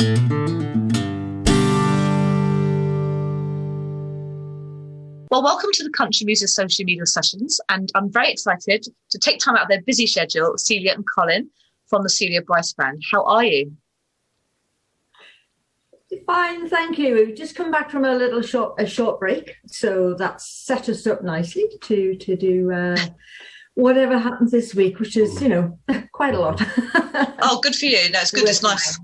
Well, welcome to the Country Music Social Media Sessions, and I'm very excited to take time out of their busy schedule, Celia and Colin from the Celia Bryce Band. How are you? Fine, thank you. We've just come back from a short break, so that's set us up nicely to do whatever happens this week, which is, quite a lot. Oh, good for you. No, it's good. It's nice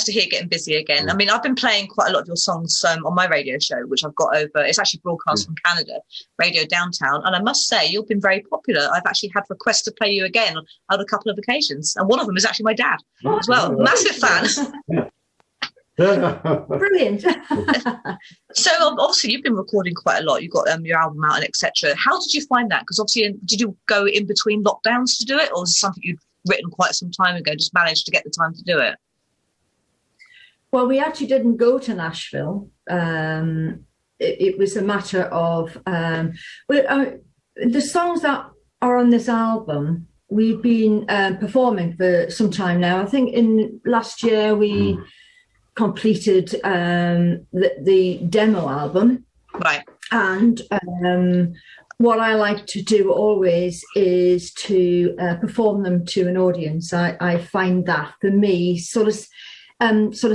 to hear you getting busy again. I mean, I've been playing quite a lot of your songs on my radio show, which I've got over. It's actually broadcast from Canada, Radio Downtown. And I must say, you've been very popular. I've actually had requests to play you again on a couple of occasions. And one of them is actually my dad as well. Massive fan. Brilliant. So obviously you've been recording quite a lot. You've got your album out and etc. How did you find that? Because obviously, did you go in between lockdowns to do it, or is it something you'd written quite some time ago, just managed to get the time to do it? Well, we actually didn't go to Nashville. It was a matter of the songs that are on this album, we've been performing for some time now. I think in last year we completed the demo album. Right. And what I like to do always is to perform them to an audience. I find that for me sort of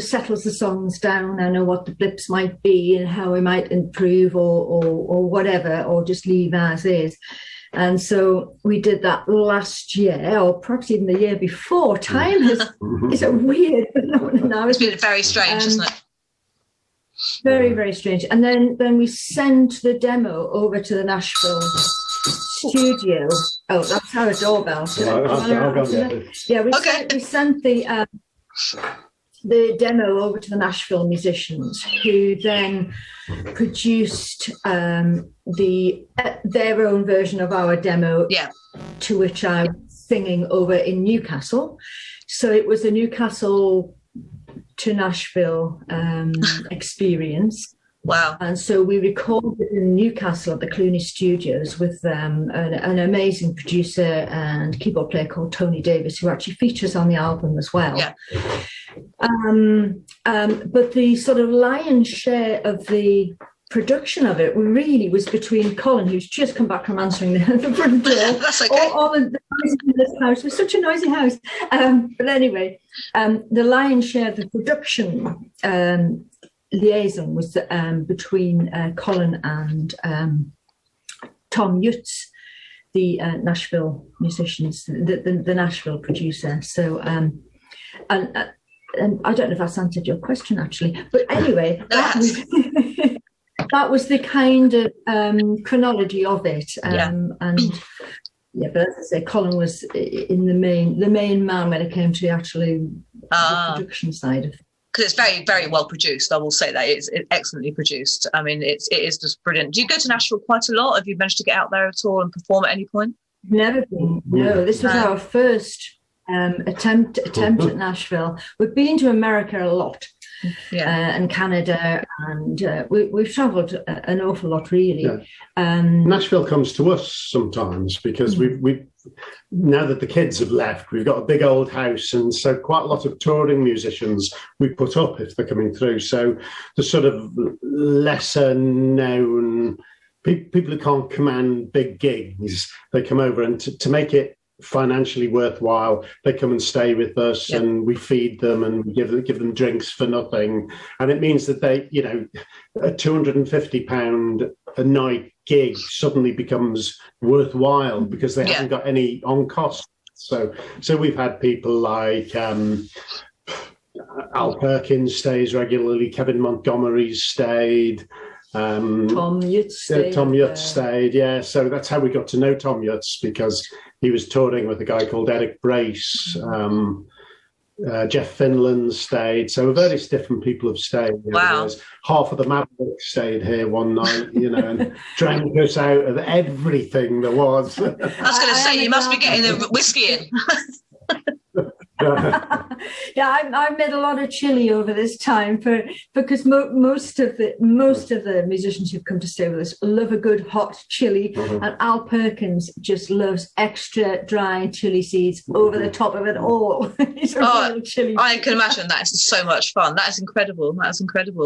settles the songs down. I know what the blips might be and how we might improve or whatever, or just leave as is. And so we did that last year, or perhaps even the year before. Time is a weird phenomenon now. It's been very strange, isn't it? Very, very strange. And then we sent the demo over to the Nashville studio. Oh, that's our doorbell. We sent the demo over to the Nashville musicians, who then produced their own version of our demo, to which I was singing over in Newcastle. So it was a Newcastle to Nashville experience. Wow. And so we recorded in Newcastle at the Clooney Studios with an amazing producer and keyboard player called Tony Davis, who actually features on the album as well. Yeah. But the sort of lion's share of the production of it really was between Colin, who's just come back from answering the front door. That's okay. All the noise in this house. It was such a noisy house. But anyway, the lion's share of the production liaison was between Colin and Tom Yutz, the Nashville musicians, the Nashville producer. So, and I don't know if that's answered your question actually, but anyway, that was the kind of chronology of it. But as I say, Colin was in the main man when it came to the production side of it. Because it's very, very well produced. I will say that it's excellently produced. I mean, it is just brilliant. Do you go to Nashville quite a lot? Have you managed to get out there at all and perform at any point? Never been. No, this was our first attempt at Nashville. We've been to America a lot, and Canada, and we've travelled an awful lot, really. Yeah. Nashville comes to us sometimes because we now that the kids have left, we've got a big old house, and so quite a lot of touring musicians we put up if they're coming through. So the sort of lesser known people who can't command big gigs, they come over, and to make it financially worthwhile, they come and stay with us, and we feed them and we give them drinks for nothing, and it means that they, a £250 a night gig suddenly becomes worthwhile because they haven't got any on cost. So we've had people like Al Perkins stays regularly, Kevin Montgomery's stayed, Tom Yutz stayed, so that's how we got to know Tom Yutz, because he was touring with a guy called Eric Brace. Jeff Finland stayed. So various different people have stayed. Wow. Half of the Mavericks stayed here one night, and drank us out of everything there was. I was going to say, you must be getting the whiskey in. Yeah, I made a lot of chili over this time because most of the musicians who've come to stay with us love a good hot chili, and Al Perkins just loves extra dry chili seeds over the top of it all. He's a real chili. I can imagine that is so much fun. That is incredible.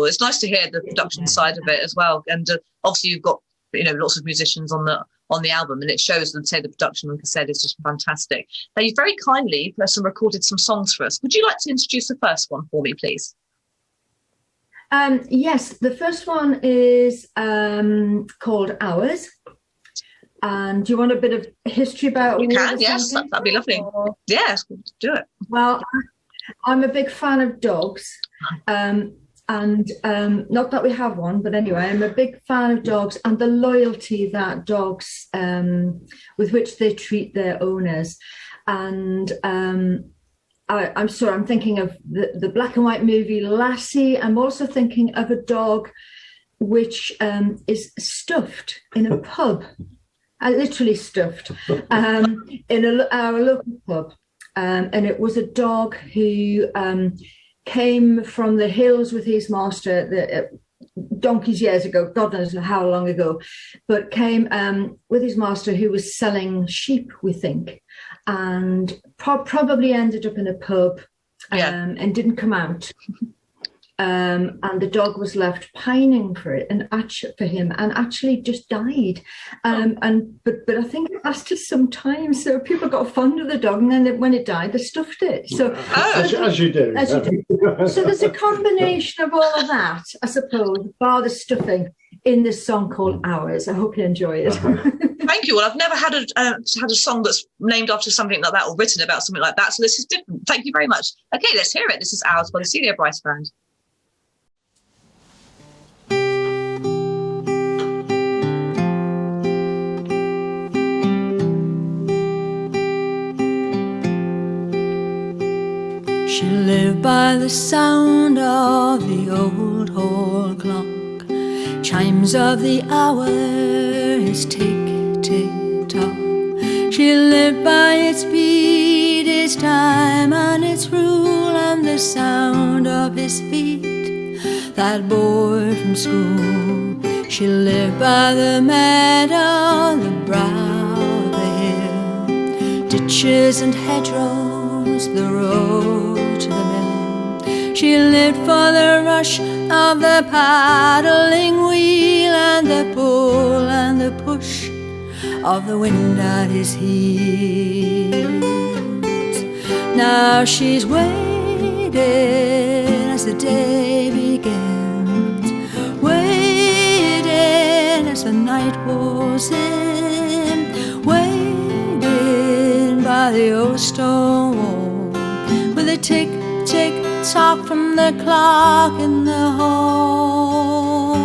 It's nice to hear the production side of it as well, and obviously you've got lots of musicians on the album, and it shows that, say, the production, like I said, is just fantastic. Now, you very kindly recorded some songs for us. Would you like to introduce the first one for me, please? Yes, the first one is called Hours. And do you want a bit of history about You can, yes, that'd be lovely. Yes, do it. Well, I'm a big fan of dogs. And not that we have one, but anyway, I'm a big fan of dogs and the loyalty that dogs, with which they treat their owners. And I'm thinking of the black and white movie Lassie. I'm also thinking of a dog which is stuffed in a pub, literally stuffed, in our local pub. And it was a dog who came from the hills with his master donkeys years ago, God knows how long ago, but came with his master who was selling sheep, we think, and probably ended up in a pub and didn't come out. And the dog was left pining for him and actually just died. But I think it lasted some time, so people got fond of the dog, and then when it died, they stuffed it. So as you do. So there's a combination of all of that, I suppose, bar the stuffing, in this song called Hours. I hope you enjoy it. Thank you. Well, I've never had a song that's named after something like that or written about something like that, so this is different. Thank you very much. Okay, let's hear it. This is Hours by the Celia Bryce Band. She lived by the sound of the old hall clock. Chimes of the hours tick, tick, tock. She lived by its beat, its time and its rule, and the sound of his feet that bore from school. She lived by the meadow, the brow of the hill, ditches and hedgerows, the road to the mill. She lived for the rush of the paddling wheel, and the pull and the push of the wind at his heels. Now she's waiting as the day begins, waiting as the night walks in, waiting by the old stone wall, with a tick, tick, tock from the clock in the hall.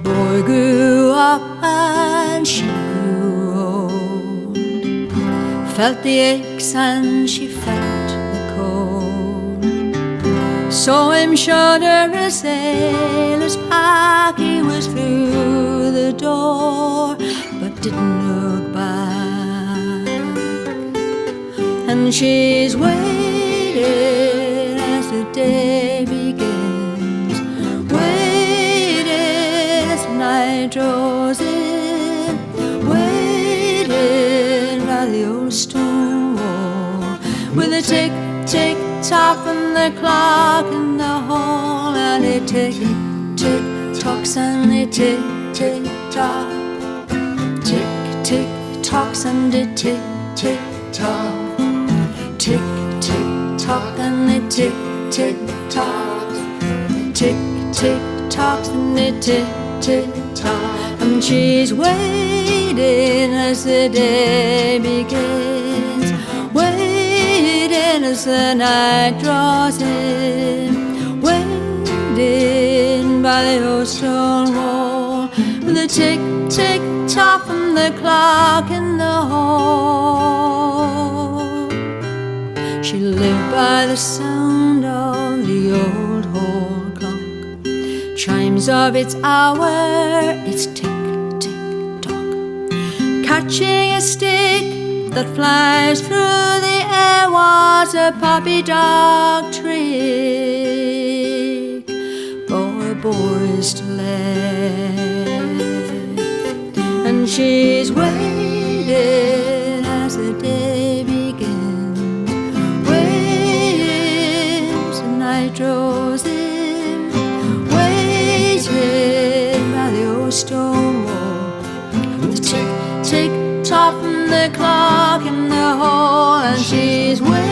Boy grew up and she grew old, felt the aches and she felt the cold. Saw him shudder as sailors pack. He was through the door but didn't look back. And she's waiting as the day begins, waiting as the night draws in, waiting by the old stone wall, with a tick, tick, tock from the clock in the hall. And it tick, tick, tocks and it tick, tick, tock, tick, tick, tocks and it tick, tick, tock, tick, tick, tock and it tick, tick, tock, tick, tick, tocks and it tick, tick, tock. And she's waiting as the day begins, waiting as the night draws in, waiting by the old stone wall, with a tick, tick, tock from the clock in the hall. She lived by the sound of the old hall clock, chimes of its hour, its tick, tick, tock, catching a stick that flies through the air was a puppy dog trick for boys to let. And she's waiting as the day begins, waiting as the night draws in, waiting by the old stone wall. The tick, tick, tock from the clock in the hall, and she's waiting.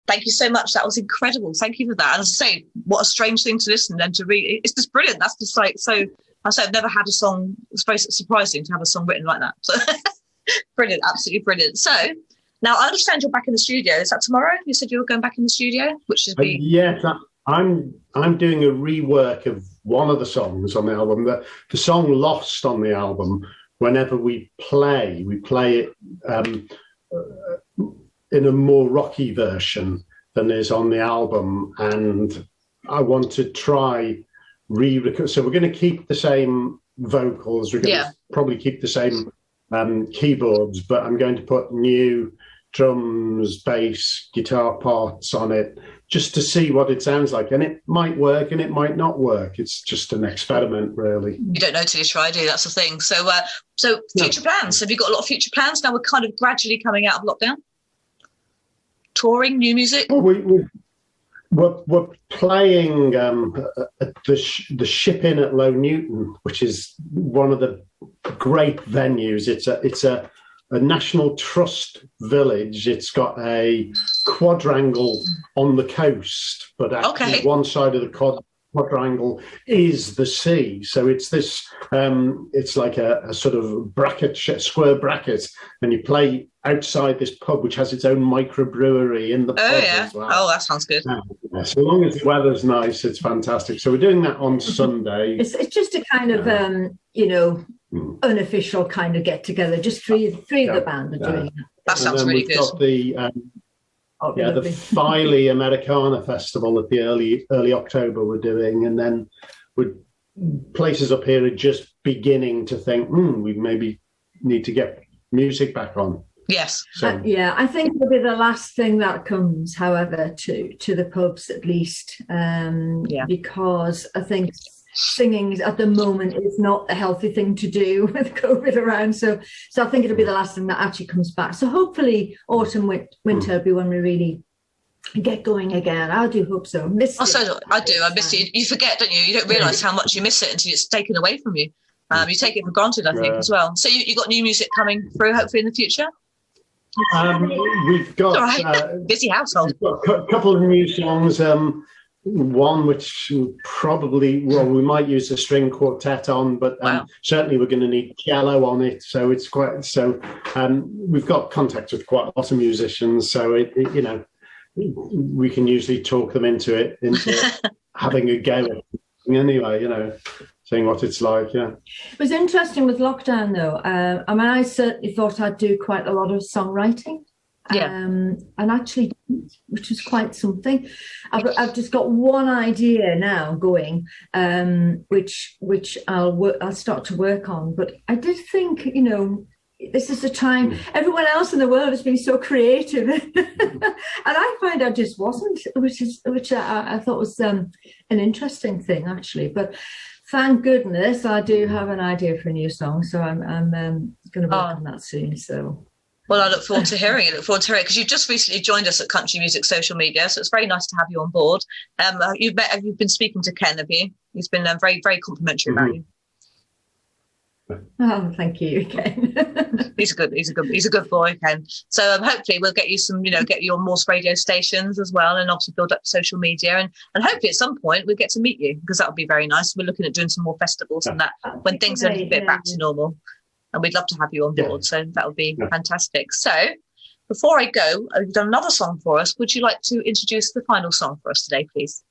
Thank you so much. That was incredible. Thank you for that. And as I say, what a strange thing to listen and to read. It's just brilliant. That's just like, so I say I've never had a song. It's very surprising to have a song written like that. So brilliant, absolutely brilliant. So now I understand you're back in the studio. Is that tomorrow? You said you were going back in the studio, which is yes. I'm doing a rework of one of the songs on the album. The song "Lost" on the album. Whenever we play it in a more rocky version than is on the album, and I want to try re-record. So we're going to keep the same vocals. We're going to probably keep the same keyboards, but I'm going to put new drums, bass, guitar parts on it, just to see what it sounds like. And it might work and it might not work. It's just an experiment, really. You don't know till you try, do you? That's the thing. So, future plans. Have you got a lot of future plans? Now we're kind of gradually coming out of lockdown. Touring, new music? Well, we're playing at the Ship Inn at Low Newton, which is one of the great venues. It's a National Trust village. It's got a quadrangle on the coast, but actually one side of the quadrangle is the sea. So it's this, it's like a sort of square bracket, and you play outside this pub, which has its own microbrewery in the pub as well. Oh, that sounds good. So long as the weather's nice, it's fantastic. So we're doing that on Sunday. It's just a kind of, unofficial kind of get together. Just three of the band are doing that. That sounds really good. We've got the Filey Americana Festival at the early October we're doing, and then places up here are just beginning to think, we maybe need to get music back on. Yes. So, I think it'll be the last thing that comes, however, to the pubs at least, because I think singing at the moment is not a healthy thing to do with COVID around. So I think it'll be the last thing that actually comes back. So hopefully autumn, winter will be when we really get going again. I do hope so. I miss it. You forget, don't you? You don't realise how much you miss it until it's taken away from you. You take it for granted, I think, as well. So you got new music coming through, hopefully, in the future? We've got busy household. We've got a couple of new songs. One which probably, we might use a string quartet on, but certainly we're going to need cello on it. So it's we've got contact with quite a lot of musicians. So we can usually talk them into having a go at it anyway. Seeing what it's like, It was interesting with lockdown, though. I certainly thought I'd do quite a lot of songwriting. And actually, which was quite something. I've just got one idea now going, which I'll start to work on. But I did think, this is the time everyone else in the world has been so creative, and I find I just wasn't, which I thought was an interesting thing actually. But thank goodness I do have an idea for a new song, so I'm going to work on that soon. So. Well, I look forward to hearing it. Because you've just recently joined us at Country Music Social Media, so it's very nice to have you on board. You've been speaking to Ken, have you? He's been very, very complimentary about you. Oh, thank you again. He's a good boy, Ken. So hopefully we'll get you get you on more radio stations as well, and obviously build up social media, and hopefully at some point we'll get to meet you, because that would be very nice. We're looking at doing some more festivals and that when things are a little bit back to normal, and we'd love to have you on board. So that would be fantastic. So before I go, you've done another song for us. Would you like to introduce the final song for us today, please?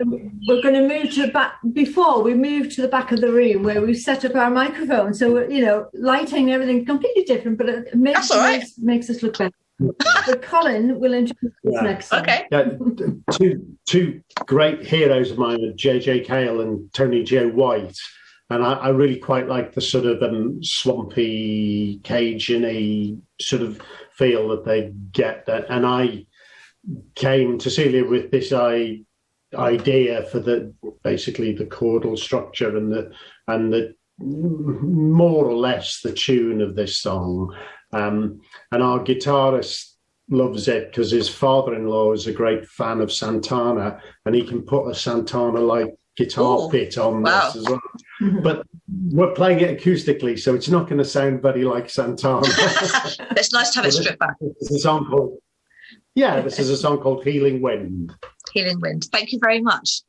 We're going to move to the back. Before we move to the back of the room where we've set up our microphone, so lighting, everything completely different, but it makes us look better. But Colin will introduce this next song. Okay. Two great heroes of mine are J.J. Cale and Tony Joe White, and I really quite like the sort of swampy, Cajun-y sort of feel that they get. And I came to Celia with this idea for basically the chordal structure and the more or less the tune of this song, and our guitarist loves it because his father-in-law is a great fan of Santana, and he can put a Santana-like guitar bit on this as well. But we're playing it acoustically, so it's not going to sound very like Santana. It's nice to have it stripped back. This is a song called Healing Wind. Healing Wind. Thank you very much.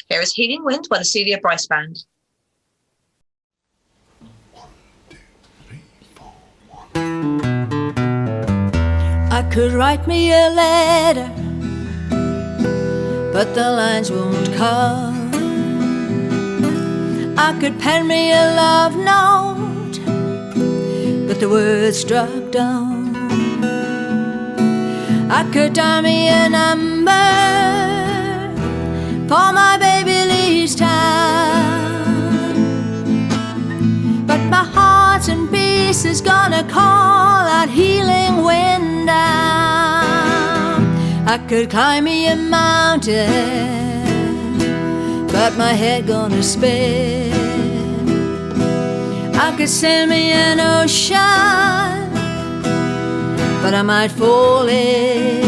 Here is Healing Wind by the Celia Bryce Band. 1, 2, 3, 4, 1. I could write me a letter, but the lines won't come. I could pen me a love note, but the words struck down. I could dial me a number for my baby leaves town, but my heart in pieces gonna call that healing wind down. I could climb me a mountain, but my head gonna spin. I could sail me an ocean, but I might fall in.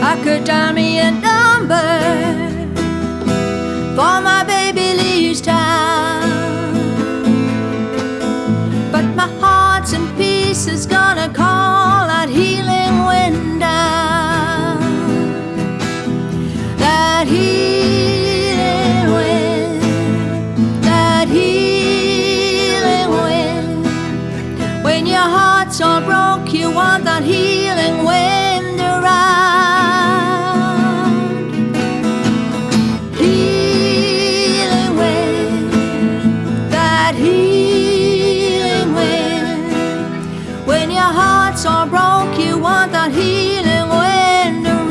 I could dial me a number for my baby leaves town, but my heart's in pieces gonna call that healing wind down. That healing wind, that healing wind. When your heart's all broke, you want that healing wind around. Healing wind, that healing wind. When your heart's all broke, you want that healing wind around.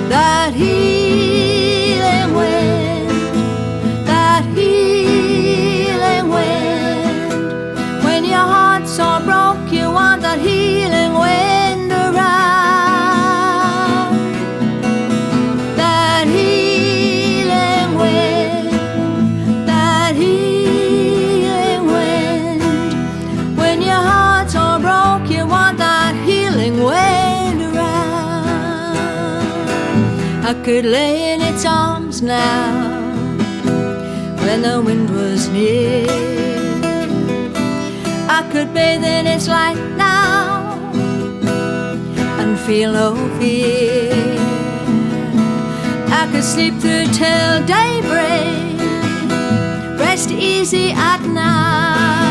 That healing wind, that healing wind. When your heart's all broke, you want that healing wind around. That healing wind, that healing wind. When your heart's all broke, you want that healing wind around. I could lay in its arms now when the wind was near. I could bathe in its light now and feel no fear. I could sleep through till daybreak, rest easy at night.